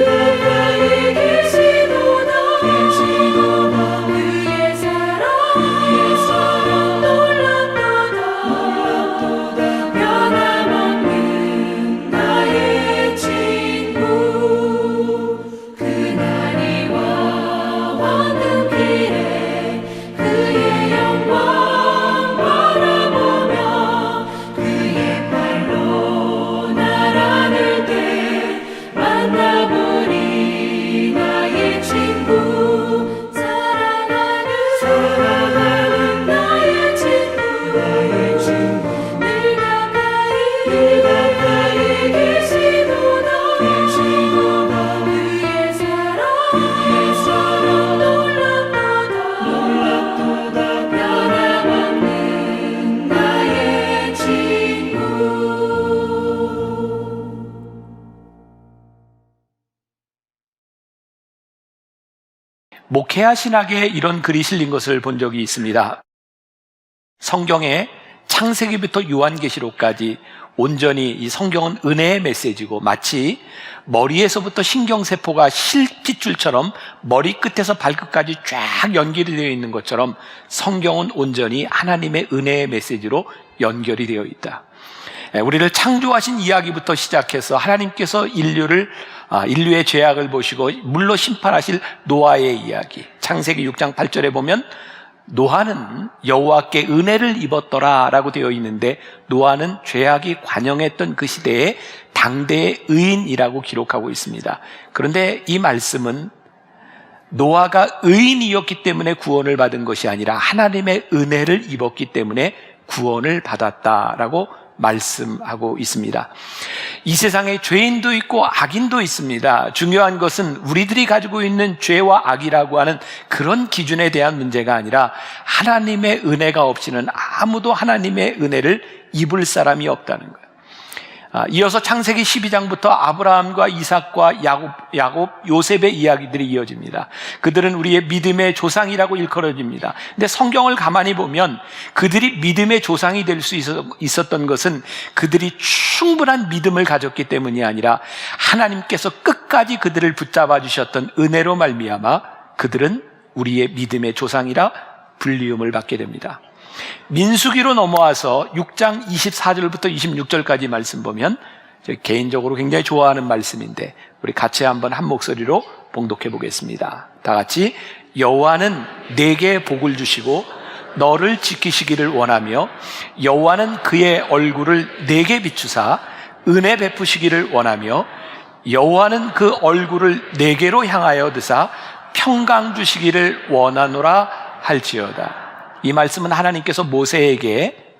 가까이 계시도다 그의 사랑 놀랍도다 변함없는 나의 친구 그날이 와 왕는 길에 그의 영광 바라보며 그의 발로 날아들 때 만나보리 나의 친구 사랑하는 나의 친구 늘 가까이 계시도다 그의 사랑 놀랍도다 변함없는 나의 친구. 목회와 신학에 이런 글이 실린 것을 본 적이 있습니다. 성경에 창세기부터 요한계시록까지 온전히 이 성경은 은혜의 메시지고 마치 머리에서부터 신경세포가 실핏줄처럼 머리끝에서 발끝까지 쫙 연결이 되어 있는 것처럼 성경은 온전히 하나님의 은혜의 메시지로 연결이 되어 있다. 우리를 창조하신 이야기부터 시작해서 하나님께서 인류의 죄악을 보시고 물로 심판하실 노아의 이야기, 창세기 6장 8절에 보면 노아는 여호와께 은혜를 입었더라 라고 되어 있는데 노아는 죄악이 관영했던 그 시대에 당대의 의인이라고 기록하고 있습니다. 그런데 이 말씀은 노아가 의인이었기 때문에 구원을 받은 것이 아니라 하나님의 은혜를 입었기 때문에 구원을 받았다라고 말씀하고 있습니다. 이 세상에 죄인도 있고 악인도 있습니다. 중요한 것은 우리들이 가지고 있는 죄와 악이라고 하는 그런 기준에 대한 문제가 아니라 하나님의 은혜가 없이는 아무도 하나님의 은혜를 입을 사람이 없다는 거예요. 이어서 창세기 12장부터 아브라함과 이삭과 야곱, 요셉의 이야기들이 이어집니다. 그들은 우리의 믿음의 조상이라고 일컬어집니다. 근데 성경을 가만히 보면 그들이 믿음의 조상이 될 수 있었던 것은 그들이 충분한 믿음을 가졌기 때문이 아니라 하나님께서 끝까지 그들을 붙잡아 주셨던 은혜로 말미암아 그들은 우리의 믿음의 조상이라 불리움을 받게 됩니다. 민수기로 넘어와서 6장 24절부터 26절까지 말씀 보면 개인적으로 굉장히 좋아하는 말씀인데 우리 같이 한번 한 목소리로 봉독해 보겠습니다. 다 같이 여호와는 내게 복을 주시고 너를 지키시기를 원하며 여호와는 그의 얼굴을 내게 비추사 은혜 베푸시기를 원하며 여호와는 그 얼굴을 내게로 향하여 드사 평강 주시기를 원하노라 할지어다. 이 말씀은 하나님께서 모세에게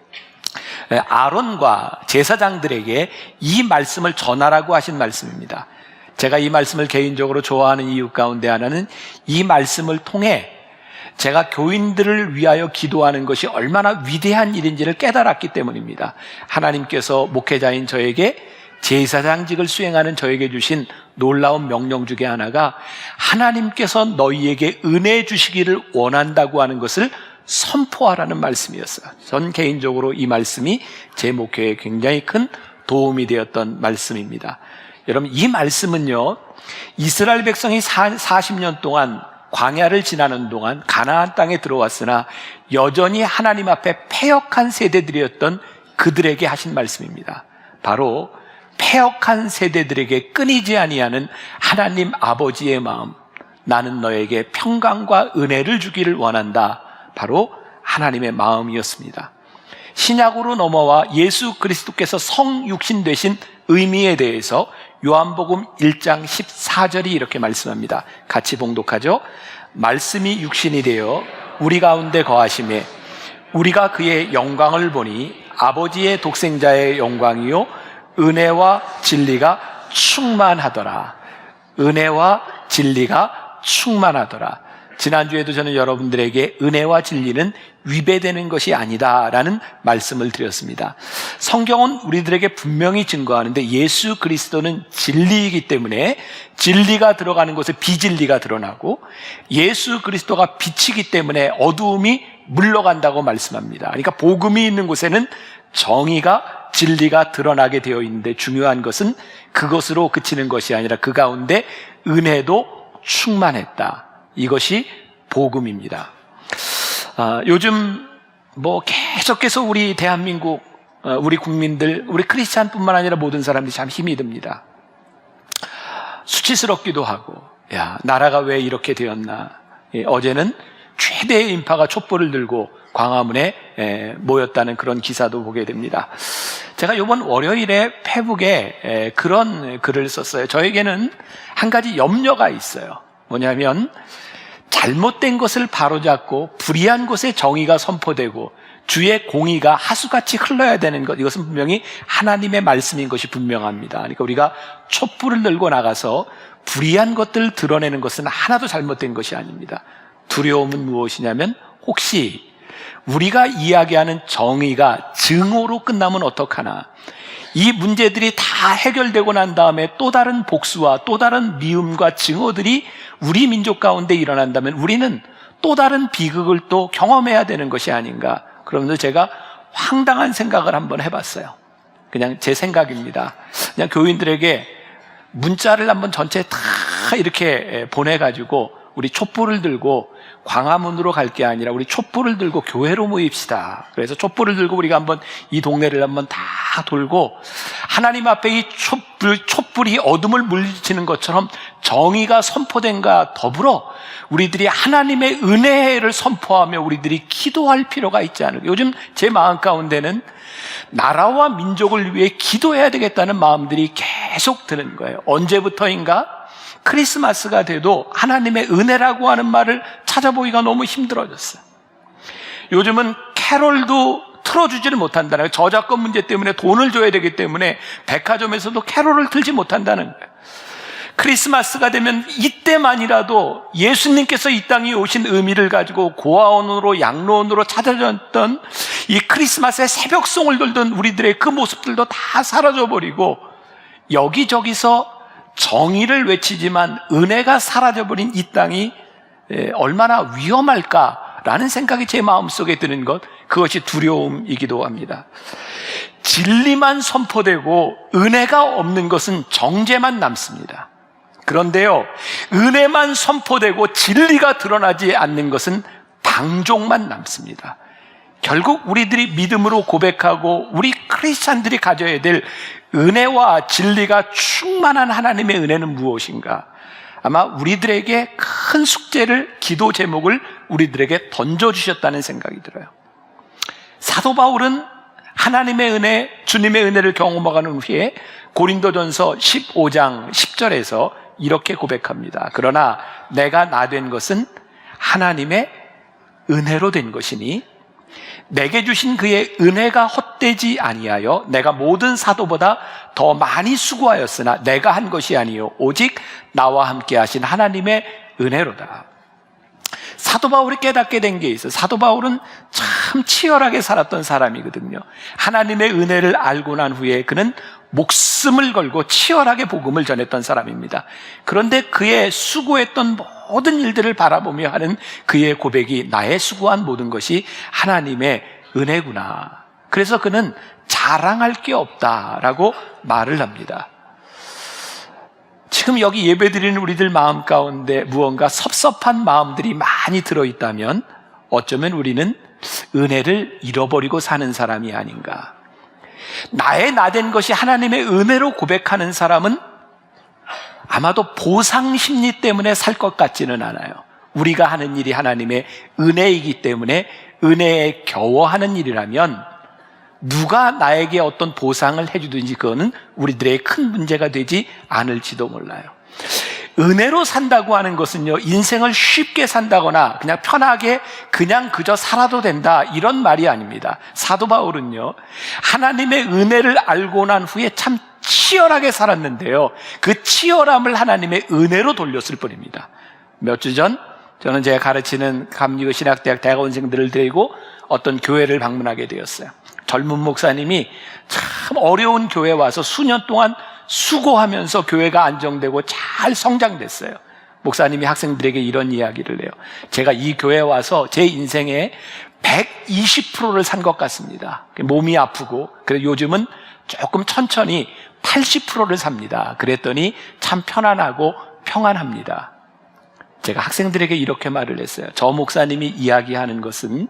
아론과 제사장들에게 이 말씀을 전하라고 하신 말씀입니다. 제가 이 말씀을 개인적으로 좋아하는 이유 가운데 하나는 이 말씀을 통해 제가 교인들을 위하여 기도하는 것이 얼마나 위대한 일인지를 깨달았기 때문입니다. 하나님께서 목회자인 저에게 제사장직을 수행하는 저에게 주신 놀라운 명령 중에 하나가 하나님께서 너희에게 은혜 주시기를 원한다고 하는 것을 선포하라는 말씀이었어요. 전 개인적으로 이 말씀이 제 목회에 굉장히 큰 도움이 되었던 말씀입니다. 여러분, 이 말씀은요, 이스라엘 백성이 40년 동안 광야를 지나는 동안 가나안 땅에 들어왔으나 여전히 하나님 앞에 패역한 세대들이었던 그들에게 하신 말씀입니다. 바로 패역한 세대들에게 끊이지 아니하는 하나님 아버지의 마음, 나는 너에게 평강과 은혜를 주기를 원한다. 바로 하나님의 마음이었습니다. 신약으로 넘어와 예수 그리스도께서 성육신 되신 의미에 대해서 요한복음 1장 14절이 이렇게 말씀합니다. 같이 봉독하죠. 말씀이 육신이 되어 우리 가운데 거하심에 우리가 그의 영광을 보니 아버지의 독생자의 영광이요 은혜와 진리가 충만하더라. 은혜와 진리가 충만하더라. 지난주에도 저는 여러분들에게 은혜와 진리는 위배되는 것이 아니다라는 말씀을 드렸습니다. 성경은 우리들에게 분명히 증거하는데 예수 그리스도는 진리이기 때문에 진리가 들어가는 곳에 비진리가 드러나고 예수 그리스도가 빛이기 때문에 어두움이 물러간다고 말씀합니다. 그러니까 복음이 있는 곳에는 정의가 진리가 드러나게 되어 있는데 중요한 것은 그것으로 그치는 것이 아니라 그 가운데 은혜도 충만했다. 이것이 복음입니다. 요즘 계속해서 우리 대한민국, 우리 국민들, 우리 크리스찬뿐만 아니라 모든 사람들이 참 힘이 듭니다. 수치스럽기도 하고, 나라가 왜 이렇게 되었나. 어제는 최대의 인파가 촛불을 들고 광화문에 모였다는 그런 기사도 보게 됩니다. 제가 이번 월요일에 페북에 그런 글을 썼어요. 저에게는 한 가지 염려가 있어요. 뭐냐면 잘못된 것을 바로잡고 불의한 것에 정의가 선포되고 주의 공의가 하수같이 흘러야 되는 것, 이것은 분명히 하나님의 말씀인 것이 분명합니다. 그러니까 우리가 촛불을 들고 나가서 불의한 것들을 드러내는 것은 하나도 잘못된 것이 아닙니다. 두려움은 무엇이냐면 혹시 우리가 이야기하는 정의가 증오로 끝나면 어떡하나. 이 문제들이 다 해결되고 난 다음에 또 다른 복수와 또 다른 미움과 증오들이 우리 민족 가운데 일어난다면 우리는 또 다른 비극을 또 경험해야 되는 것이 아닌가. 그러면서 제가 황당한 생각을 한번 해봤어요. 그냥 제 생각입니다. 그냥 교인들에게 문자를 한번 전체 다 이렇게 보내가지고 우리 촛불을 들고 광화문으로 갈 게 아니라 우리 촛불을 들고 교회로 모입시다. 그래서 촛불을 들고 우리가 한번 이 동네를 한번 다 돌고 하나님 앞에 이 촛불이 어둠을 물리치는 것처럼 정의가 선포된과 더불어 우리들이 하나님의 은혜를 선포하며 우리들이 기도할 필요가 있지 않을까. 요즘 제 마음 가운데는 나라와 민족을 위해 기도해야 되겠다는 마음들이 계속 드는 거예요. 언제부터인가? 크리스마스가 돼도 하나님의 은혜라고 하는 말을 찾아보기가 너무 힘들어졌어요. 요즘은 캐롤도 틀어주지를 못한다는 거예요. 저작권 문제 때문에 돈을 줘야 되기 때문에 백화점에서도 캐롤을 틀지 못한다는 거예요. 크리스마스가 되면 이때만이라도 예수님께서 이 땅에 오신 의미를 가지고 고아원으로 양로원으로 찾아졌던 이 크리스마스의 새벽송을 돌던 우리들의 그 모습들도 다 사라져버리고 여기저기서 정의를 외치지만 은혜가 사라져버린 이 땅이 얼마나 위험할까라는 생각이 제 마음속에 드는 것, 그것이 두려움이기도 합니다. 진리만 선포되고 은혜가 없는 것은 정죄만 남습니다. 그런데요, 은혜만 선포되고 진리가 드러나지 않는 것은 방종만 남습니다. 결국 우리들이 믿음으로 고백하고 우리 크리스찬들이 가져야 될 은혜와 진리가 충만한 하나님의 은혜는 무엇인가? 아마 우리들에게 큰 숙제를, 기도 제목을 우리들에게 던져주셨다는 생각이 들어요. 사도 바울은 하나님의 은혜, 주님의 은혜를 경험하는 후에 고린도전서 15장 10절에서 이렇게 고백합니다. 그러나 내가 나 된 것은 하나님의 은혜로 된 것이니 내게 주신 그의 은혜가 헛되지 아니하여 내가 모든 사도보다 더 많이 수고하였으나 내가 한 것이 아니요 오직 나와 함께 하신 하나님의 은혜로다. 사도 바울이 깨닫게 된 게 있어요. 사도 바울은 참 치열하게 살았던 사람이거든요. 하나님의 은혜를 알고 난 후에 그는 목숨을 걸고 치열하게 복음을 전했던 사람입니다. 그런데 그의 수고했던 모든 일들을 바라보며 하는 그의 고백이 나의 수고한 모든 것이 하나님의 은혜구나. 그래서 그는 자랑할 게 없다라고 말을 합니다. 지금 여기 예배드리는 우리들 마음 가운데 무언가 섭섭한 마음들이 많이 들어있다면 어쩌면 우리는 은혜를 잃어버리고 사는 사람이 아닌가. 나의 나된 것이 하나님의 은혜로 고백하는 사람은 아마도 보상 심리 때문에 살 것 같지는 않아요. 우리가 하는 일이 하나님의 은혜이기 때문에 은혜에 겨워하는 일이라면 누가 나에게 어떤 보상을 해주든지 그거는 우리들의 큰 문제가 되지 않을지도 몰라요. 은혜로 산다고 하는 것은요, 인생을 쉽게 산다거나 그냥 편하게 그냥 그저 살아도 된다 이런 말이 아닙니다. 사도 바울은요, 하나님의 은혜를 알고 난 후에 참 치열하게 살았는데요, 그 치열함을 하나님의 은혜로 돌렸을 뿐입니다. 몇 주 전 저는 제가 가르치는 감리교 신학대학 대학원생들을 데리고 어떤 교회를 방문하게 되었어요. 젊은 목사님이 참 어려운 교회에 와서 수년 동안 수고하면서 교회가 안정되고 잘 성장됐어요. 목사님이 학생들에게 이런 이야기를 해요. 제가 이 교회에 와서 제 인생의 120%를 산 것 같습니다. 몸이 아프고, 그래서 요즘은 조금 천천히 80%를 삽니다. 그랬더니 참 편안하고 평안합니다. 제가 학생들에게 이렇게 말을 했어요. 저 목사님이 이야기하는 것은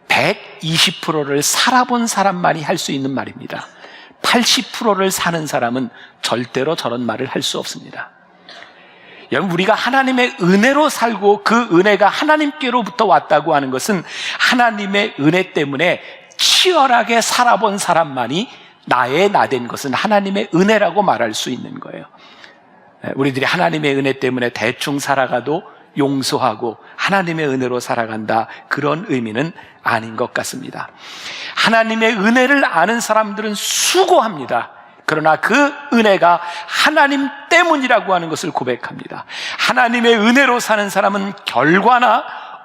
120%를 살아본 사람만이 할 수 있는 말입니다. 80%를 사는 사람은 절대로 저런 말을 할 수 없습니다. 여러분, 우리가 하나님의 은혜로 살고 그 은혜가 하나님께로부터 왔다고 하는 것은 하나님의 은혜 때문에 치열하게 살아본 사람만이 나의 나된 것은 하나님의 은혜라고 말할 수 있는 거예요. 우리들이 하나님의 은혜 때문에 대충 살아가도 용서하고 하나님의 은혜로 살아간다, 그런 의미는 아닌 것 같습니다. 하나님의 은혜를 아는 사람들은 수고합니다. 그러나 그 은혜가 하나님 때문이라고 하는 것을 고백합니다. 하나님의 은혜로 사는 사람은 결과나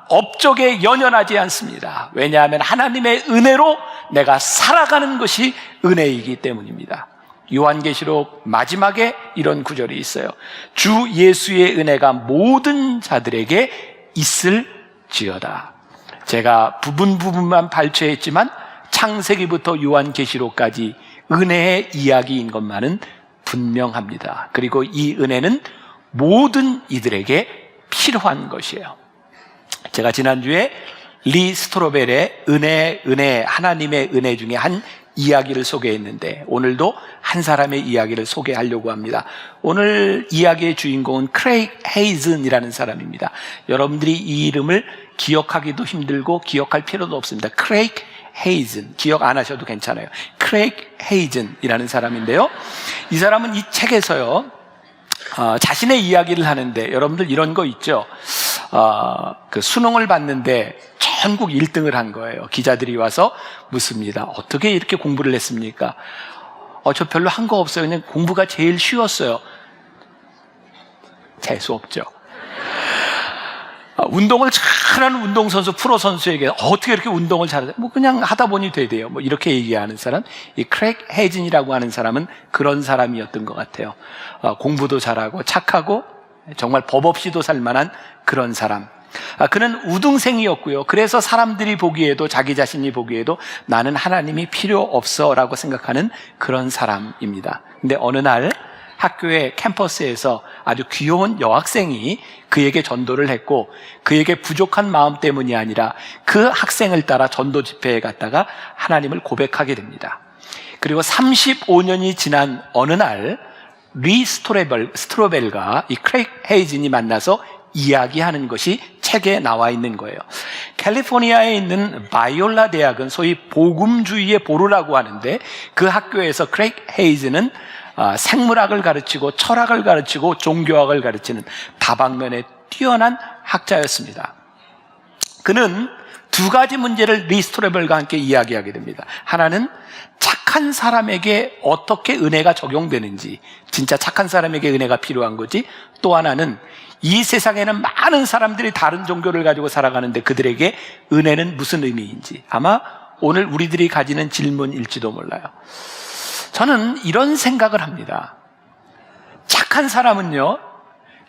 업적에 연연하지 않습니다. 왜냐하면 하나님의 은혜로 내가 살아가는 것이 은혜이기 때문입니다. 요한계시록 마지막에 이런 구절이 있어요. 주 예수의 은혜가 모든 자들에게 있을지어다. 제가 부분만 발췌했지만 창세기부터 요한계시록까지 은혜의 이야기인 것만은 분명합니다. 그리고 이 은혜는 모든 이들에게 필요한 것이에요. 제가 지난주에 리 스트로벨의 은혜, 하나님의 은혜 중에 한 이야기를 소개했는데 오늘도 한 사람의 이야기를 소개하려고 합니다. 오늘 이야기의 주인공은 크레이그 헤이즌이라는 사람입니다. 여러분들이 이 이름을 기억하기도 힘들고 기억할 필요도 없습니다. 크레이그 헤이즌, 기억 안 하셔도 괜찮아요. 크레이그 헤이즌이라는 사람인데요, 이 사람은 이 책에서요 자신의 이야기를 하는데, 여러분들 이런 거 있죠? 그 수능을 봤는데 전국 1등을 한 거예요. 기자들이 와서 묻습니다. 어떻게 이렇게 공부를 했습니까? 저 별로 한 거 없어요. 그냥 공부가 제일 쉬웠어요. 재수 없죠. 운동을 잘하는 운동선수, 프로선수에게 어떻게 이렇게 운동을 잘하세요? 그냥 하다 보니 되대요. 이렇게 얘기하는 사람, 이 크레이그 헤이즌이라고 하는 사람은 그런 사람이었던 것 같아요. 공부도 잘하고 착하고 정말 법 없이도 살만한 그런 사람. 그는 우등생이었고요. 그래서 사람들이 보기에도, 자기 자신이 보기에도 나는 하나님이 필요 없어 라고 생각하는 그런 사람입니다. 근데 어느 날 학교의 캠퍼스에서 아주 귀여운 여학생이 그에게 전도를 했고, 그에게 부족한 마음 때문이 아니라 그 학생을 따라 전도 집회에 갔다가 하나님을 고백하게 됩니다. 그리고 35년이 지난 어느 날 리 스트로벨과 이 크레이그 헤이즌이 만나서 이야기하는 것이 책에 나와 있는 거예요. 캘리포니아에 있는 바이올라 대학은 소위 복음주의의 보루라고 하는데, 그 학교에서 크레이그 헤이즌은 생물학을 가르치고 철학을 가르치고 종교학을 가르치는 다방면에 뛰어난 학자였습니다. 그는 두 가지 문제를 리 스트로벨과 함께 이야기하게 됩니다. 하나는 착한 사람에게 어떻게 은혜가 적용되는지, 진짜 착한 사람에게 은혜가 필요한 거지, 또 하나는 이 세상에는 많은 사람들이 다른 종교를 가지고 살아가는데 그들에게 은혜는 무슨 의미인지, 아마 오늘 우리들이 가지는 질문일지도 몰라요. 저는 이런 생각을 합니다. 착한 사람은요,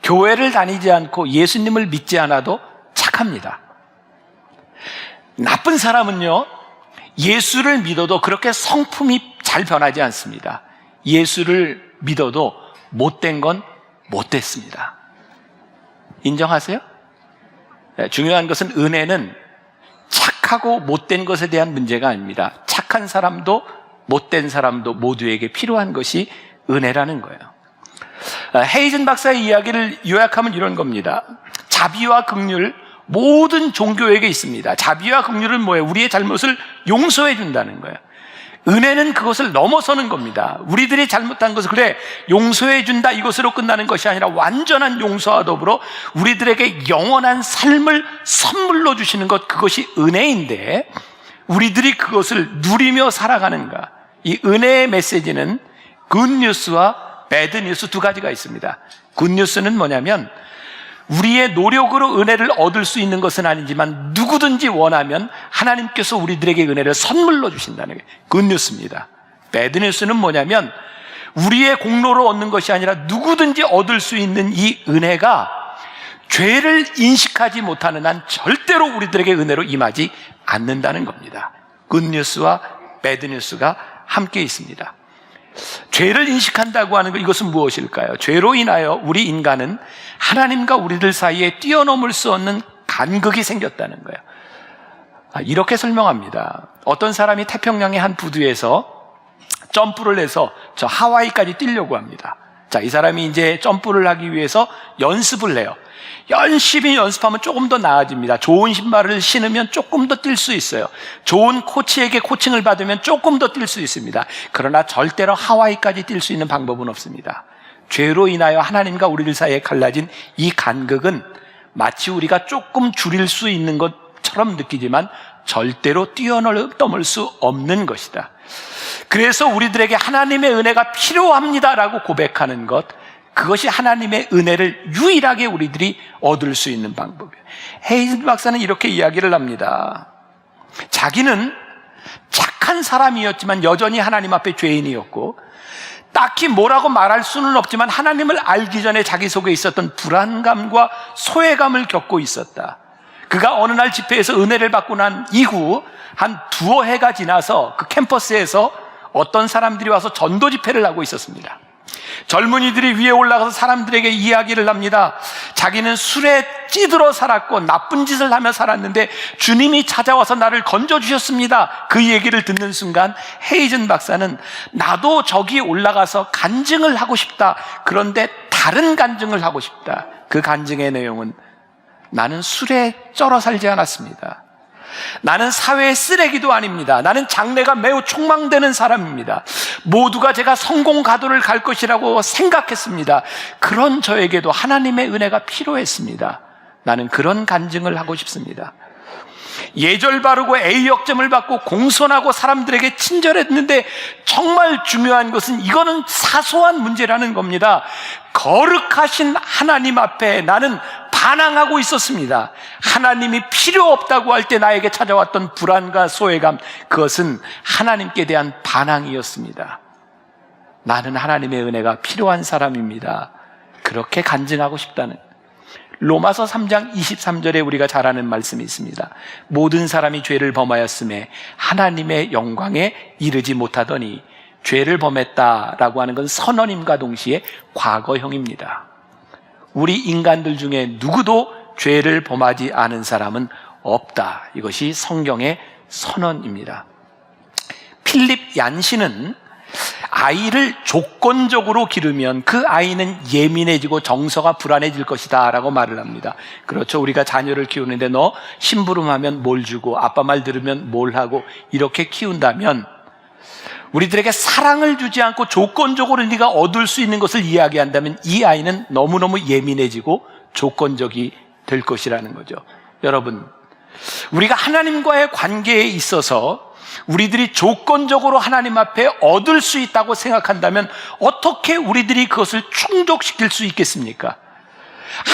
교회를 다니지 않고 예수님을 믿지 않아도 착합니다. 나쁜 사람은요, 예수를 믿어도 그렇게 성품이 잘 변하지 않습니다. 예수를 믿어도 못된 건 못됐습니다. 인정하세요? 중요한 것은 은혜는 착하고 못된 것에 대한 문제가 아닙니다. 착한 사람도 못된 사람도 모두에게 필요한 것이 은혜라는 거예요. 헤이즌 박사의 이야기를 요약하면 이런 겁니다. 자비와 긍휼, 모든 종교에게 있습니다. 자비와 긍휼은 뭐예요? 우리의 잘못을 용서해 준다는 거예요. 은혜는 그것을 넘어서는 겁니다. 우리들이 잘못한 것을 그래 용서해 준다, 이것으로 끝나는 것이 아니라 완전한 용서와 더불어 우리들에게 영원한 삶을 선물로 주시는 것, 그것이 은혜인데 우리들이 그것을 누리며 살아가는가. 이 은혜의 메시지는 굿뉴스와 배드뉴스 두 가지가 있습니다. 굿뉴스는 뭐냐면 우리의 노력으로 은혜를 얻을 수 있는 것은 아니지만 누구든지 원하면 하나님께서 우리들에게 은혜를 선물로 주신다는 게 굿뉴스입니다. 배드뉴스는 뭐냐면 우리의 공로로 얻는 것이 아니라 누구든지 얻을 수 있는 이 은혜가 죄를 인식하지 못하는 한 절대로 우리들에게 은혜로 임하지 않는다는 겁니다. 굿뉴스와 배드뉴스가 함께 있습니다. 죄를 인식한다고 하는 것, 이것은 무엇일까요? 죄로 인하여 우리 인간은 하나님과 우리들 사이에 뛰어넘을 수 없는 간극이 생겼다는 거예요. 이렇게 설명합니다. 어떤 사람이 태평양의 한 부두에서 점프를 해서 저 하와이까지 뛰려고 합니다. 자, 이 사람이 이제 점프를 하기 위해서 연습을 해요. 열심히 연습하면 조금 더 나아집니다. 좋은 신발을 신으면 조금 더 뛸 수 있어요. 좋은 코치에게 코칭을 받으면 조금 더 뛸 수 있습니다. 그러나 절대로 하와이까지 뛸 수 있는 방법은 없습니다. 죄로 인하여 하나님과 우리들 사이에 갈라진 이 간극은 마치 우리가 조금 줄일 수 있는 것처럼 느끼지만 절대로 뛰어넘을 수 없는 것이다. 그래서 우리들에게 하나님의 은혜가 필요합니다라고 고백하는 것, 그것이 하나님의 은혜를 유일하게 우리들이 얻을 수 있는 방법이에요. 헤이즐 박사는 이렇게 이야기를 합니다. 자기는 착한 사람이었지만 여전히 하나님 앞에 죄인이었고, 딱히 뭐라고 말할 수는 없지만 하나님을 알기 전에 자기 속에 있었던 불안감과 소외감을 겪고 있었다. 그가 어느 날 집회에서 은혜를 받고 난 이후 한 두어 해가 지나서 그 캠퍼스에서 어떤 사람들이 와서 전도 집회를 하고 있었습니다. 젊은이들이 위에 올라가서 사람들에게 이야기를 합니다. 자기는 술에 찌들어 살았고 나쁜 짓을 하며 살았는데 주님이 찾아와서 나를 건져주셨습니다. 그 얘기를 듣는 순간 헤이즌 박사는 나도 저기 올라가서 간증을 하고 싶다. 그런데 다른 간증을 하고 싶다. 그 간증의 내용은 나는 술에 쩔어 살지 않았습니다. 나는 사회의 쓰레기도 아닙니다. 나는 장래가 매우 촉망되는 사람입니다. 모두가 제가 성공 가도를 갈 것이라고 생각했습니다. 그런 저에게도 하나님의 은혜가 필요했습니다. 나는 그런 간증을 하고 싶습니다. 예절 바르고 A역점을 받고 공손하고 사람들에게 친절했는데 정말 중요한 것은 이거는 사소한 문제라는 겁니다. 거룩하신 하나님 앞에 나는 반항하고 있었습니다. 하나님이 필요 없다고 할 때 나에게 찾아왔던 불안과 소외감, 그것은 하나님께 대한 반항이었습니다. 나는 하나님의 은혜가 필요한 사람입니다. 그렇게 간증하고 싶다는. 로마서 3장 23절에 우리가 잘 아는 말씀이 있습니다. 모든 사람이 죄를 범하였음에 하나님의 영광에 이르지 못하더니, 죄를 범했다라고 하는 건 선언임과 동시에 과거형입니다. 우리 인간들 중에 누구도 죄를 범하지 않은 사람은 없다. 이것이 성경의 선언입니다. 필립 얀시는 아이를 조건적으로 기르면 그 아이는 예민해지고 정서가 불안해질 것이다 라고 말을 합니다. 그렇죠. 우리가 자녀를 키우는데 너 심부름하면 뭘 주고 아빠 말 들으면 뭘 하고 이렇게 키운다면, 우리들에게 사랑을 주지 않고 조건적으로 네가 얻을 수 있는 것을 이야기한다면 이 아이는 너무너무 예민해지고 조건적이 될 것이라는 거죠. 여러분, 우리가 하나님과의 관계에 있어서 우리들이 조건적으로 하나님 앞에 얻을 수 있다고 생각한다면 어떻게 우리들이 그것을 충족시킬 수 있겠습니까?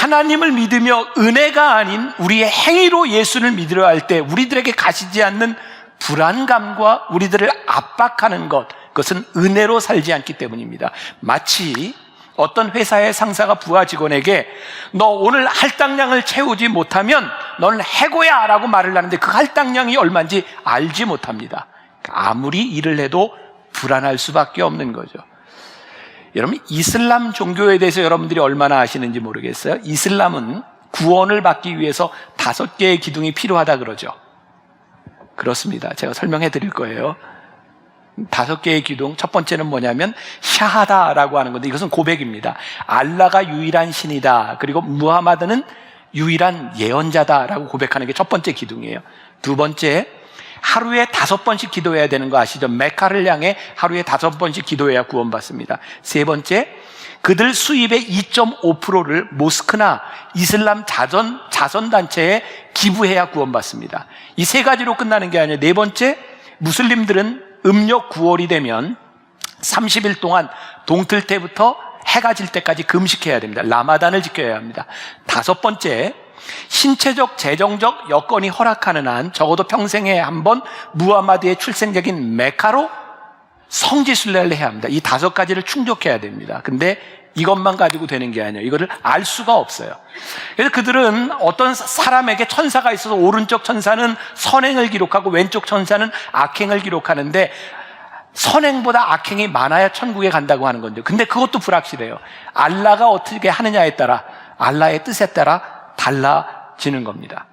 하나님을 믿으며 은혜가 아닌 우리의 행위로 예수를 믿으려 할 때 우리들에게 가시지 않는 불안감과 우리들을 압박하는 것, 그것은 은혜로 살지 않기 때문입니다. 마치 어떤 회사의 상사가 부하 직원에게 너 오늘 할당량을 채우지 못하면 너는 해고야 라고 말을 하는데 그 할당량이 얼마인지 알지 못합니다. 아무리 일을 해도 불안할 수밖에 없는 거죠. 여러분, 이슬람 종교에 대해서 여러분들이 얼마나 아시는지 모르겠어요. 이슬람은 구원을 받기 위해서 5개의 기둥이 필요하다 그러죠. 그렇습니다. 제가 설명해 드릴 거예요. 5개의 기둥, 첫 번째는 뭐냐면 샤하다라고 하는 건데, 이것은 고백입니다. 알라가 유일한 신이다, 그리고 무하마드는 유일한 예언자다라고 고백하는 게 첫 번째 기둥이에요. 두 번째, 하루에 5번씩 기도해야 되는 거 아시죠? 메카를 향해 하루에 5번씩 기도해야 구원받습니다. 세 번째, 그들 수입의 2.5%를 모스크나 이슬람 자선단체에 기부해야 구원받습니다. 이 3가지로 끝나는 게 아니에요. 네 번째, 무슬림들은 음력 9월이 되면 30일 동안 동틀 때부터 해가 질 때까지 금식해야 됩니다. 라마단을 지켜야 합니다. 5번째, 신체적, 재정적 여건이 허락하는 한 적어도 평생에 한 번 무하마드의 출생적인 메카로 성지순례를 해야 합니다. 이 5가지를 충족해야 됩니다. 근데 이것만 가지고 되는 게 아니에요. 이거를 알 수가 없어요. 그래서 그들은 어떤 사람에게 천사가 있어서 오른쪽 천사는 선행을 기록하고 왼쪽 천사는 악행을 기록하는데 선행보다 악행이 많아야 천국에 간다고 하는 건데, 근데 그것도 불확실해요. 알라가 어떻게 하느냐에 따라, 알라의 뜻에 따라 달라지는 겁니다.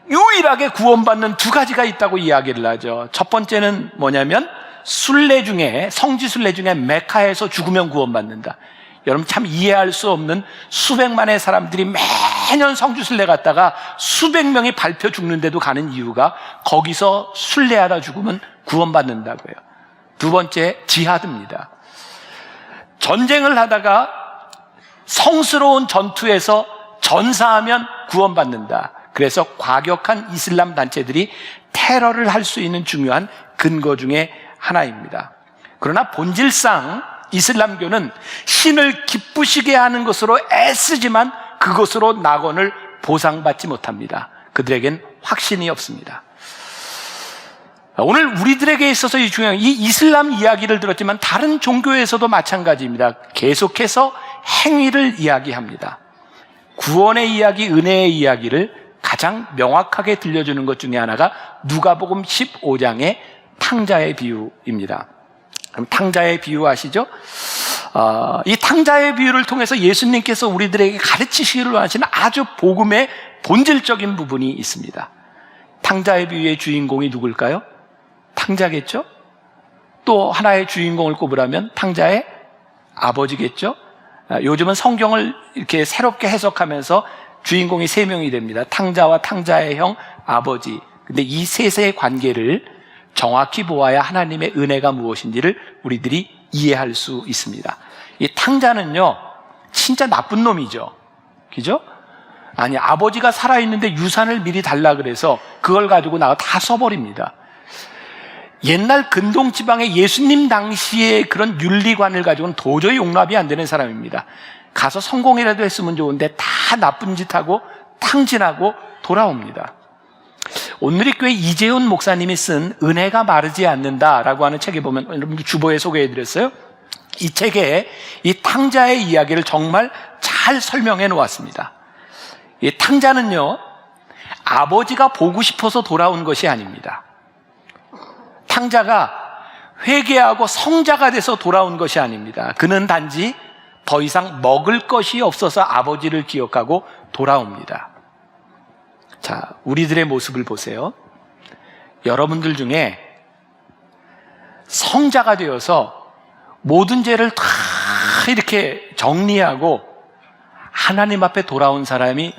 유일하게 구원받는 두 가지가 있다고 이야기를 하죠. 첫 번째는 뭐냐면 순례 중에, 성지 순례 중에 메카에서 죽으면 구원받는다. 여러분 참 이해할 수 없는 수백만의 사람들이 매년 성지 순례 갔다가 수백 명이 밟혀 죽는데도 가는 이유가 거기서 순례하다 죽으면 구원받는다고요. 두 번째, 지하드입니다. 전쟁을 하다가 성스러운 전투에서 전사하면 구원받는다. 그래서 과격한 이슬람 단체들이 테러를 할 수 있는 중요한 근거 중에 하나입니다. 그러나 본질상 이슬람교는 신을 기쁘시게 하는 것으로 애쓰지만 그것으로 낙원을 보상받지 못합니다. 그들에겐 확신이 없습니다. 오늘 우리들에게 있어서 이 중요한 이 이슬람 이야기를 들었지만 다른 종교에서도 마찬가지입니다. 계속해서 행위를 이야기합니다. 구원의 이야기, 은혜의 이야기를 가장 명확하게 들려주는 것 중에 하나가 누가복음 15장의 탕자의 비유입니다. 그럼 탕자의 비유 아시죠? 이 탕자의 비유를 통해서 예수님께서 우리들에게 가르치시기를 하시는 아주 복음의 본질적인 부분이 있습니다. 탕자의 비유의 주인공이 누굴까요? 탕자겠죠? 또 하나의 주인공을 꼽으라면 탕자의 아버지겠죠? 요즘은 성경을 이렇게 새롭게 해석하면서 주인공이 세 명이 됩니다. 탕자와 탕자의 형, 아버지. 근데 이 셋의 관계를 정확히 보아야 하나님의 은혜가 무엇인지를 우리들이 이해할 수 있습니다. 이 탕자는요, 진짜 나쁜 놈이죠. 그죠? 아니, 아버지가 살아있는데 유산을 미리 달라 그래서 그걸 가지고 나가 다 써버립니다. 옛날 근동 지방의 예수님 당시의 그런 윤리관을 가지고는 도저히 용납이 안 되는 사람입니다. 가서 성공이라도 했으면 좋은데 다 나쁜 짓하고 탕진하고 돌아옵니다. 온누리교회 이재훈 목사님이 쓴 은혜가 마르지 않는다라고 하는 책에 보면, 여러분 주보에 소개해드렸어요. 이 책에 이 탕자의 이야기를 정말 잘 설명해 놓았습니다. 이 탕자는요, 아버지가 보고 싶어서 돌아온 것이 아닙니다. 탕자가 회개하고 성자가 돼서 돌아온 것이 아닙니다. 그는 단지 더 이상 먹을 것이 없어서 아버지를 기억하고 돌아옵니다. 자, 우리들의 모습을 보세요. 여러분들 중에 성자가 되어서 모든 죄를 다 이렇게 정리하고 하나님 앞에 돌아온 사람이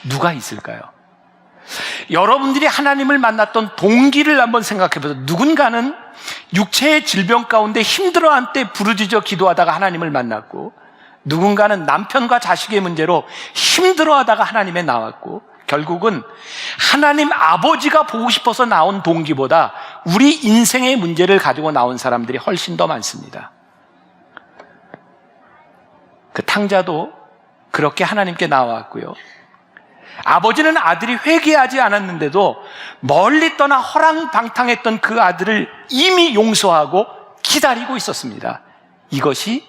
누가 있을까요? 여러분들이 하나님을 만났던 동기를 한번 생각해 보세요. 누군가는 육체의 질병 가운데 힘들어한 때 부르짖어 기도하다가 하나님을 만났고, 누군가는 남편과 자식의 문제로 힘들어하다가 하나님에 나왔고, 결국은 하나님 아버지가 보고 싶어서 나온 동기보다 우리 인생의 문제를 가지고 나온 사람들이 훨씬 더 많습니다. 그 탕자도 그렇게 하나님께 나왔고요. 아버지는 아들이 회개하지 않았는데도 멀리 떠나 허랑방탕했던 그 아들을 이미 용서하고 기다리고 있었습니다. 이것이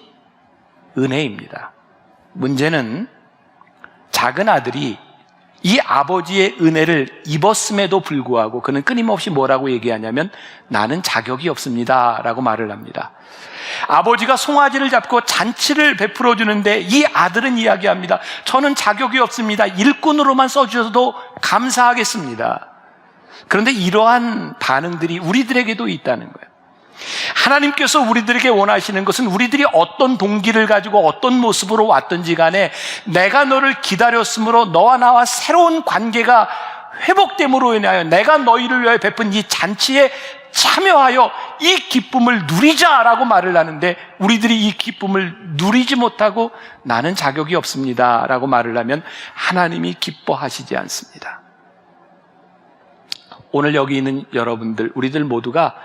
은혜입니다. 문제는 작은 아들이 이 아버지의 은혜를 입었음에도 불구하고 그는 끊임없이 뭐라고 얘기하냐면 나는 자격이 없습니다 라고 말을 합니다. 아버지가 송아지를 잡고 잔치를 베풀어 주는데 이 아들은 이야기합니다. 저는 자격이 없습니다. 일꾼으로만 써주셔도 감사하겠습니다. 그런데 이러한 반응들이 우리들에게도 있다는 거예요. 하나님께서 우리들에게 원하시는 것은 우리들이 어떤 동기를 가지고 어떤 모습으로 왔든지 간에 내가 너를 기다렸으므로 너와 나와 새로운 관계가 회복됨으로 인하여 내가 너희를 위하여 베푼 이 잔치에 참여하여 이 기쁨을 누리자라고 말을 하는데, 우리들이 이 기쁨을 누리지 못하고 나는 자격이 없습니다 라고 말을 하면 하나님이 기뻐하시지 않습니다. 오늘 여기 있는 여러분들, 우리들 모두가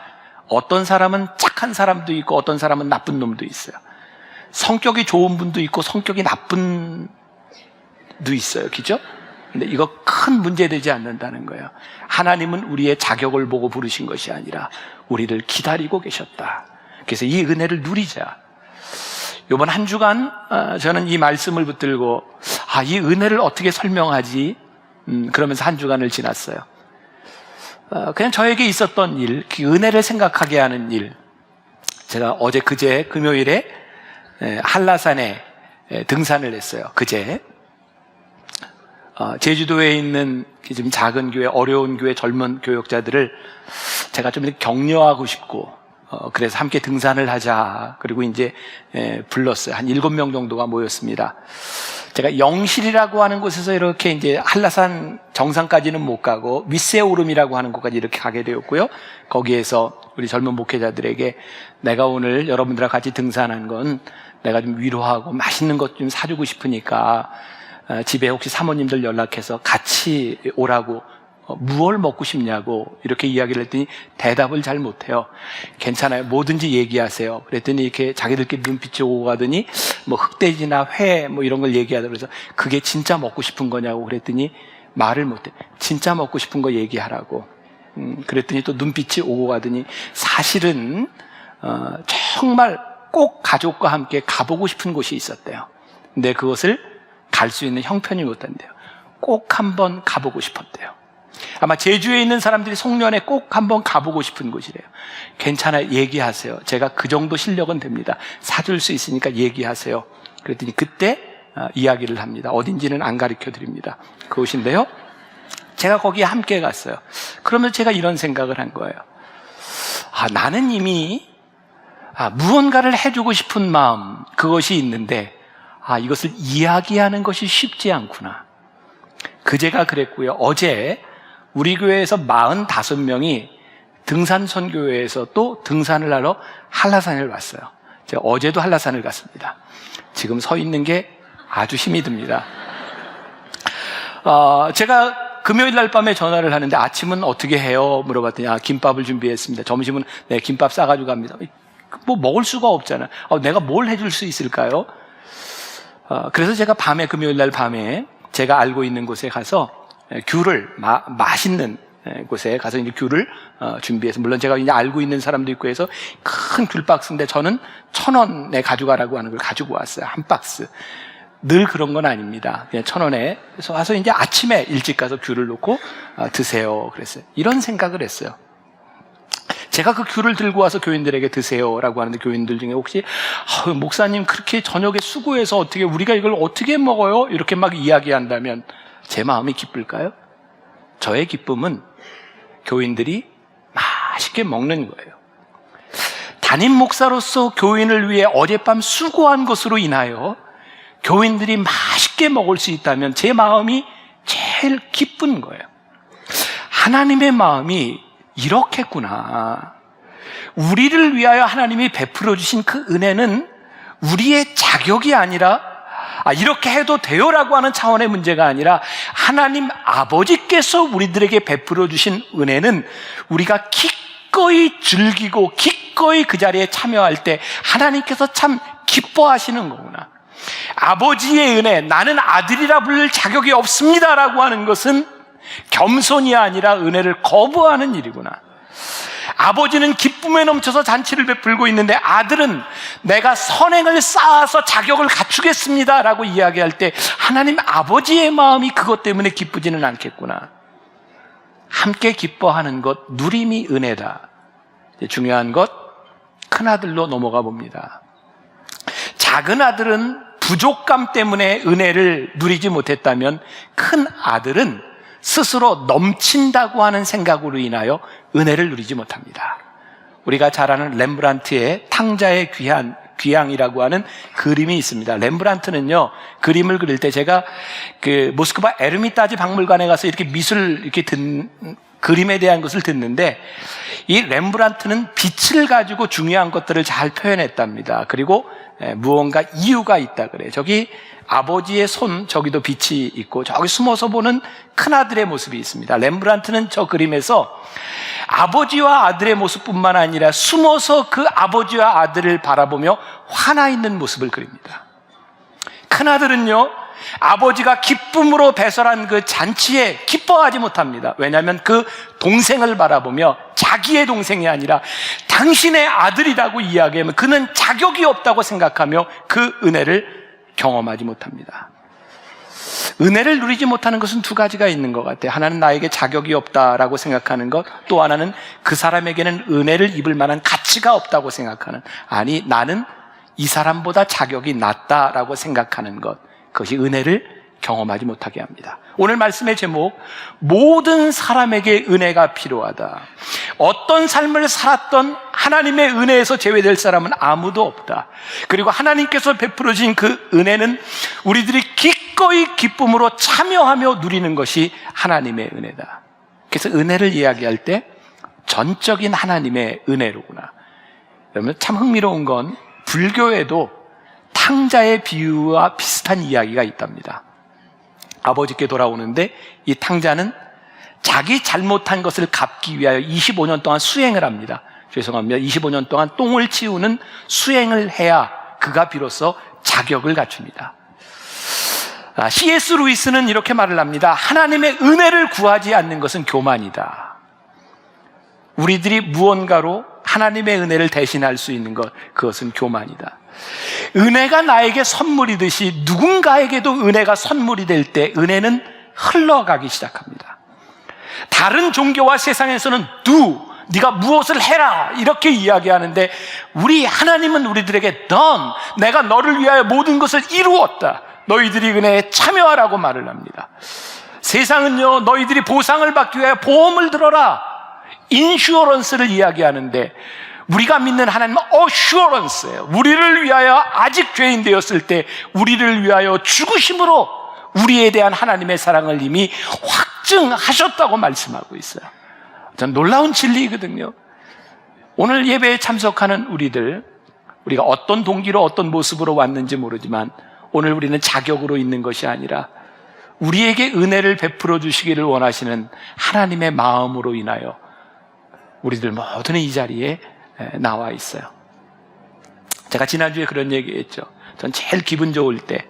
어떤 사람은 착한 사람도 있고 어떤 사람은 나쁜 놈도 있어요. 성격이 좋은 분도 있고 성격이 나쁜 분도 있어요. 그죠? 근데 이거 큰 문제되지 않는다는 거예요. 하나님은 우리의 자격을 보고 부르신 것이 아니라 우리를 기다리고 계셨다. 그래서 이 은혜를 누리자. 이번 한 주간 저는 이 말씀을 붙들고 이 은혜를 어떻게 설명하지? 그러면서 한 주간을 지났어요. 그냥 저에게 있었던 일, 그 은혜를 생각하게 하는 일, 제가 그제 금요일에 한라산에 등산을 했어요. 그제. 제주도에 있는 좀 작은 교회, 어려운 교회 젊은 교역자들을 제가 좀 이렇게 격려하고 싶고, 그래서 함께 등산을 하자. 그리고 이제 불렀어요. 한 7명 정도가 모였습니다. 제가 영실이라고 하는 곳에서 이렇게 이제 한라산 정상까지는 못 가고 윗세오름이라고 하는 곳까지 이렇게 가게 되었고요. 거기에서 우리 젊은 목회자들에게 내가 오늘 여러분들과 같이 등산한 건 내가 좀 위로하고 맛있는 것 좀 사주고 싶으니까 집에 혹시 사모님들 연락해서 같이 오라고, 무얼 먹고 싶냐고 이렇게 이야기를 했더니 대답을 잘 못해요. 괜찮아요, 뭐든지 얘기하세요. 그랬더니 이렇게 자기들끼리 눈빛이 오고 가더니 뭐 흑돼지나 회 뭐 이런 걸 얘기하더라고요. 그래서 그게 진짜 먹고 싶은 거냐고 그랬더니 말을 못해. 진짜 먹고 싶은 거 얘기하라고. 그랬더니 또 눈빛이 오고 가더니 사실은 정말 꼭 가족과 함께 가보고 싶은 곳이 있었대요. 근데 그것을 갈 수 있는 형편이 못한대요. 꼭 한번 가보고 싶었대요. 아마 제주에 있는 사람들이 송년회 꼭 한번 가보고 싶은 곳이래요. 괜찮아요, 얘기하세요. 제가 그 정도 실력은 됩니다. 사줄 수 있으니까 얘기하세요. 그랬더니 그때 이야기를 합니다. 어딘지는 안 가르쳐 드립니다. 그곳인데요, 제가 거기에 함께 갔어요. 그러면서 제가 이런 생각을 한 거예요. 나는 이미 무언가를 해주고 싶은 마음, 그것이 있는데 이것을 이야기하는 것이 쉽지 않구나. 그제가 그랬고요. 어제 우리 교회에서 45명이 등산 선교회에서 또 등산을 하러 한라산을 왔어요. 제가 어제도 한라산을 갔습니다. 지금 서 있는 게 아주 힘이 듭니다. 제가 금요일 날 밤에 전화를 하는데 아침은 어떻게 해요? 물어봤더니 김밥을 준비했습니다. 점심은 김밥 싸가지고 갑니다. 뭐 먹을 수가 없잖아요. 내가 뭘 해줄 수 있을까요? 그래서 제가 금요일 날 밤에 제가 알고 있는 곳에 가서 귤을, 맛있는 곳에 가서 이제 귤을 준비해서, 물론 제가 이제 알고 있는 사람도 있고 해서 큰 귤 박스인데 저는 1,000원에 가져가라고 하는 걸 가지고 왔어요. 한 박스. 늘 그런 건 아닙니다. 그냥 1,000원에. 그래서 와서 이제 아침에 일찍 가서 귤을 놓고 드세요. 그랬어요. 이런 생각을 했어요. 제가 그 귤을 들고 와서 교인들에게 드세요라고 하는데, 교인들 중에 혹시 목사님 그렇게 저녁에 수고해서 어떻게 우리가 이걸 어떻게 먹어요? 이렇게 막 이야기한다면 제 마음이 기쁠까요? 저의 기쁨은 교인들이 맛있게 먹는 거예요. 담임 목사로서 교인을 위해 어젯밤 수고한 것으로 인하여 교인들이 맛있게 먹을 수 있다면 제 마음이 제일 기쁜 거예요. 하나님의 마음이 이렇겠구나. 우리를 위하여 하나님이 베풀어 주신 그 은혜는 우리의 자격이 아니라 이렇게 해도 돼요라고 하는 차원의 문제가 아니라 하나님 아버지께서 우리들에게 베풀어 주신 은혜는 우리가 기꺼이 즐기고 기꺼이 그 자리에 참여할 때 하나님께서 참 기뻐하시는 거구나. 아버지의 은혜, 나는 아들이라 부를 자격이 없습니다라고 하는 것은 겸손이 아니라 은혜를 거부하는 일이구나. 아버지는 기쁨에 넘쳐서 잔치를 베풀고 있는데 아들은 내가 선행을 쌓아서 자격을 갖추겠습니다 라고 이야기할 때 하나님 아버지의 마음이 그것 때문에 기쁘지는 않겠구나. 함께 기뻐하는 것, 누림이 은혜다. 중요한 것, 큰아들로 넘어가 봅니다. 작은 아들은 부족감 때문에 은혜를 누리지 못했다면 큰 아들은 스스로 넘친다고 하는 생각으로 인하여 은혜를 누리지 못합니다. 우리가 잘 아는 렘브란트의 탕자의 귀향이라고 하는 그림이 있습니다. 렘브란트는요, 그림을 그릴 때 제가 모스크바 에르미타지 박물관에 가서 이렇게 그림에 대한 것을 듣는데, 이 렘브란트는 빛을 가지고 중요한 것들을 잘 표현했답니다. 그리고 무언가 이유가 있다 그래요. 저기 아버지의 손, 저기도 빛이 있고 저기 숨어서 보는 큰아들의 모습이 있습니다. 렘브란트는 저 그림에서 아버지와 아들의 모습뿐만 아니라 숨어서 그 아버지와 아들을 바라보며 화나 있는 모습을 그립니다. 큰아들은요, 아버지가 기쁨으로 배설한 그 잔치에 기뻐하지 못합니다. 왜냐하면 그 동생을 바라보며 자기의 동생이 아니라 당신의 아들이라고 이야기하면 그는 자격이 없다고 생각하며 그 은혜를 경험하지 못합니다. 은혜를 누리지 못하는 것은 두 가지가 있는 것 같아요. 하나는 나에게 자격이 없다라고 생각하는 것, 또 하나는 그 사람에게는 은혜를 입을 만한 가치가 없다고 생각하는, 아니 나는 이 사람보다 자격이 낮다라고 생각하는 것, 그것이 은혜를 경험하지 못하게 합니다. 오늘 말씀의 제목, 모든 사람에게 은혜가 필요하다. 어떤 삶을 살았던 하나님의 은혜에서 제외될 사람은 아무도 없다. 그리고 하나님께서 베풀어 주신 그 은혜는 우리들이 기꺼이 기쁨으로 참여하며 누리는 것이 하나님의 은혜다. 그래서 은혜를 이야기할 때 전적인 하나님의 은혜로구나. 여러분, 참 흥미로운 건 불교에도 탕자의 비유와 비슷한 이야기가 있답니다. 아버지께 돌아오는데 이 탕자는 자기 잘못한 것을 갚기 위하여 25년 동안 수행을 합니다. 죄송합니다. 25년 동안 똥을 치우는 수행을 해야 그가 비로소 자격을 갖춥니다. C.S. 루이스는 이렇게 말을 합니다. 하나님의 은혜를 구하지 않는 것은 교만이다. 우리들이 무언가로 하나님의 은혜를 대신할 수 있는 것, 그것은 교만이다. 은혜가 나에게 선물이듯이 누군가에게도 은혜가 선물이 될 때 은혜는 흘러가기 시작합니다. 다른 종교와 세상에서는 네가 무엇을 해라 이렇게 이야기하는데, 우리 하나님은 우리들에게 내가 너를 위하여 모든 것을 이루었다, 너희들이 은혜에 참여하라고 말을 합니다. 세상은요, 너희들이 보상을 받기 위하여 보험을 들어라, 인슈어런스를 이야기하는데, 우리가 믿는 하나님은 어슈어런스예요. 우리를 위하여 아직 죄인 되었을 때 우리를 위하여 죽으심으로 우리에 대한 하나님의 사랑을 이미 확증하셨다고 말씀하고 있어요. 전 놀라운 진리이거든요. 오늘 예배에 참석하는 우리가 어떤 동기로 어떤 모습으로 왔는지 모르지만 오늘 우리는 자격으로 있는 것이 아니라 우리에게 은혜를 베풀어 주시기를 원하시는 하나님의 마음으로 인하여 우리들 모두는 이 자리에 나와 있어요. 제가 지난주에 그런 얘기했죠. 전 제일 기분 좋을 때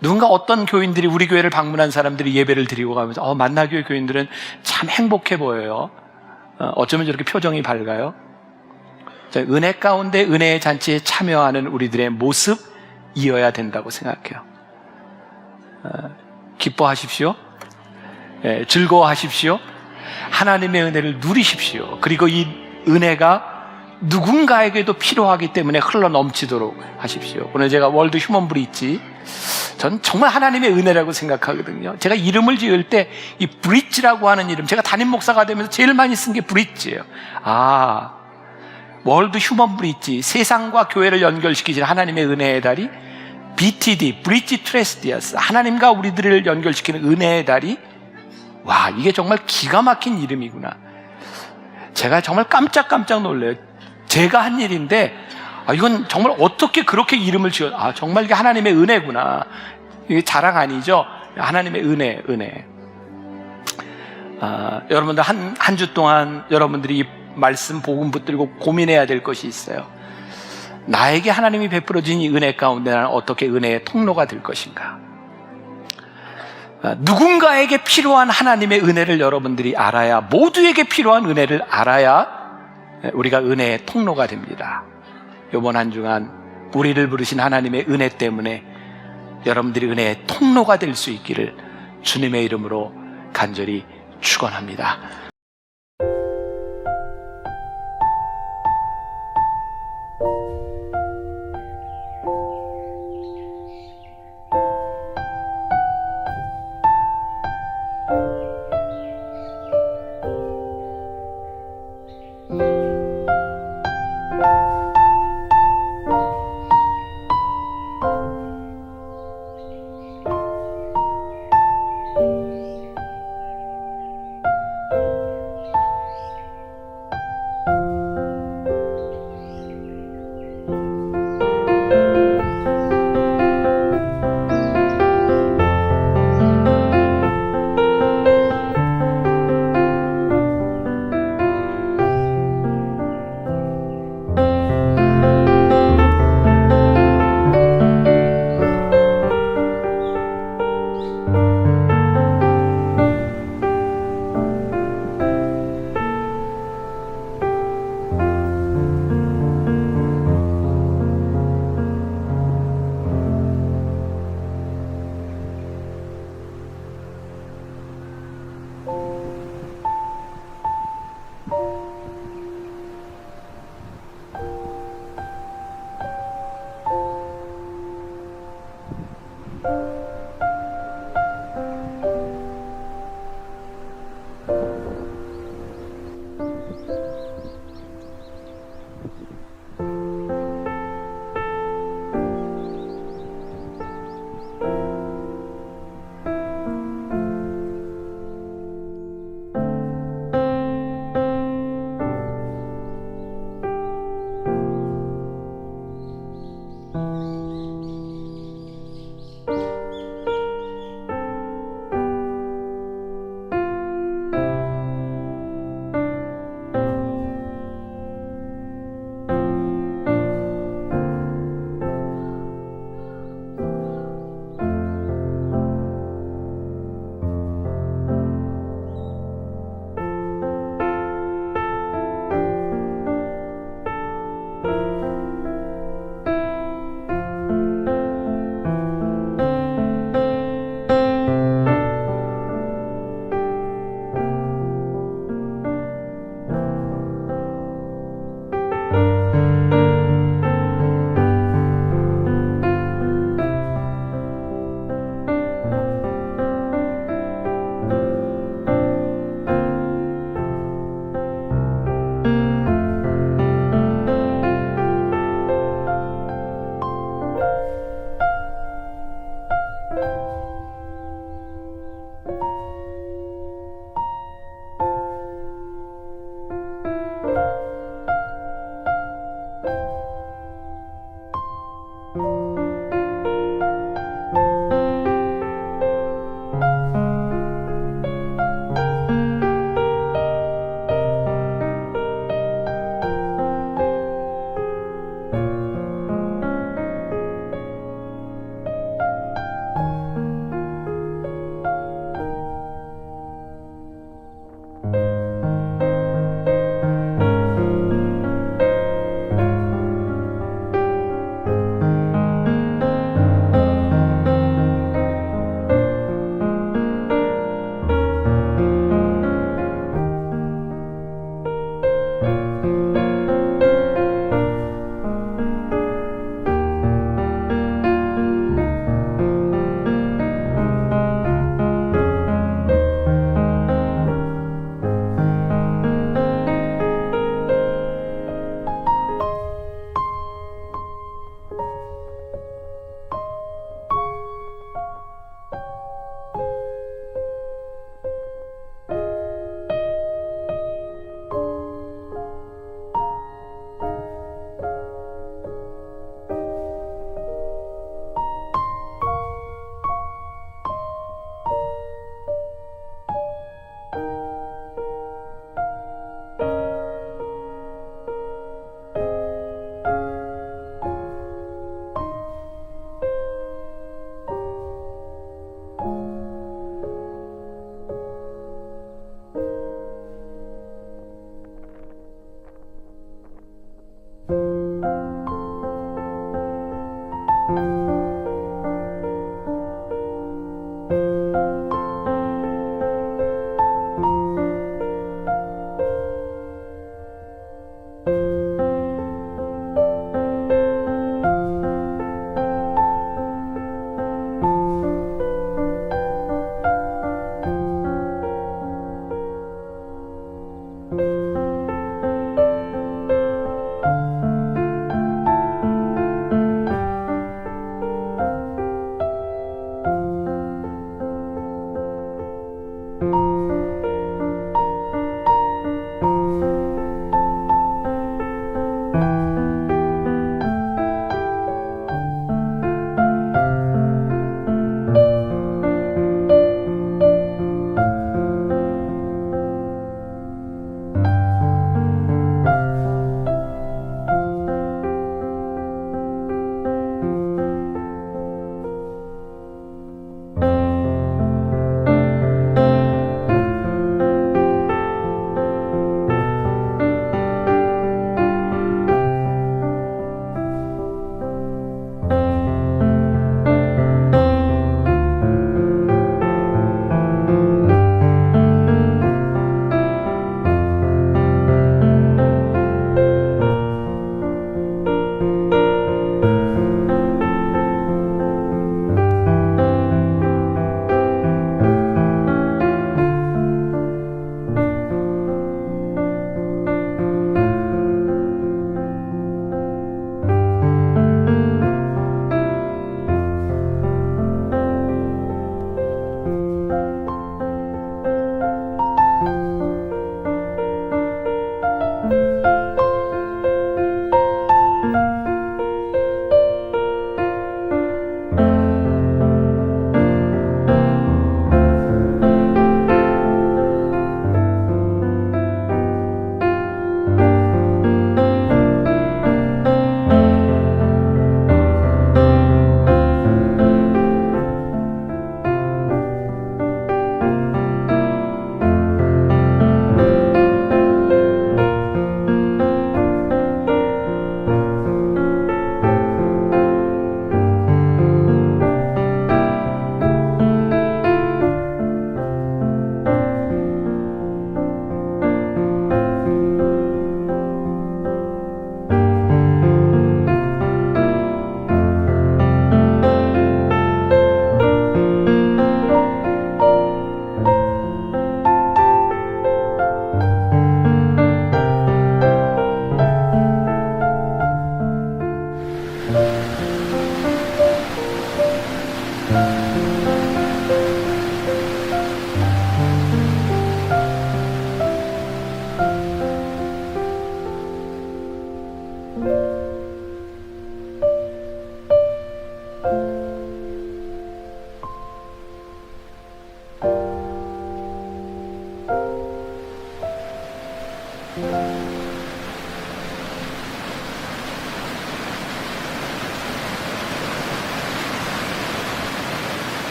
누군가 어떤 교인들이 우리 교회를 방문한 사람들이 예배를 드리고 가면서 만나교회 교인들은 참 행복해 보여요. 어쩌면 저렇게 표정이 밝아요. 은혜 가운데 은혜의 잔치에 참여하는 우리들의 모습이어야 된다고 생각해요. 기뻐하십시오. 즐거워하십시오. 하나님의 은혜를 누리십시오. 그리고 이 은혜가 누군가에게도 필요하기 때문에 흘러 넘치도록 하십시오. 오늘 제가 월드 휴먼 브릿지, 전 정말 하나님의 은혜라고 생각하거든요. 제가 이름을 지을 때 이 브릿지라고 하는 이름, 제가 담임 목사가 되면서 제일 많이 쓴 게 브릿지예요. 월드 휴먼 브릿지, 세상과 교회를 연결시키는 하나님의 은혜의 다리, BTD, 브릿지 트레스디아스, 하나님과 우리들을 연결시키는 은혜의 다리. 와, 이게 정말 기가 막힌 이름이구나. 제가 정말 깜짝깜짝 놀라요. 제가 한 일인데 이건 정말 어떻게 그렇게 이름을 지어, 정말 이게 하나님의 은혜구나. 이게 자랑 아니죠? 하나님의 은혜. 여러분들 한 주 동안 여러분들이 이 말씀 복음 붙들고 고민해야 될 것이 있어요. 나에게 하나님이 베풀어진 이 은혜 가운데 나는 어떻게 은혜의 통로가 될 것인가? 누군가에게 필요한 하나님의 은혜를 여러분들이 알아야, 모두에게 필요한 은혜를 알아야 우리가 은혜의 통로가 됩니다. 이번 한 주간 우리를 부르신 하나님의 은혜 때문에 여러분들이 은혜의 통로가 될 수 있기를 주님의 이름으로 간절히 축원합니다.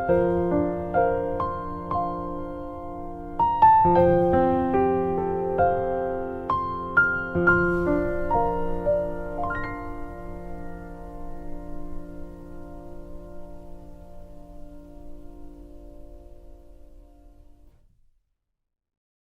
주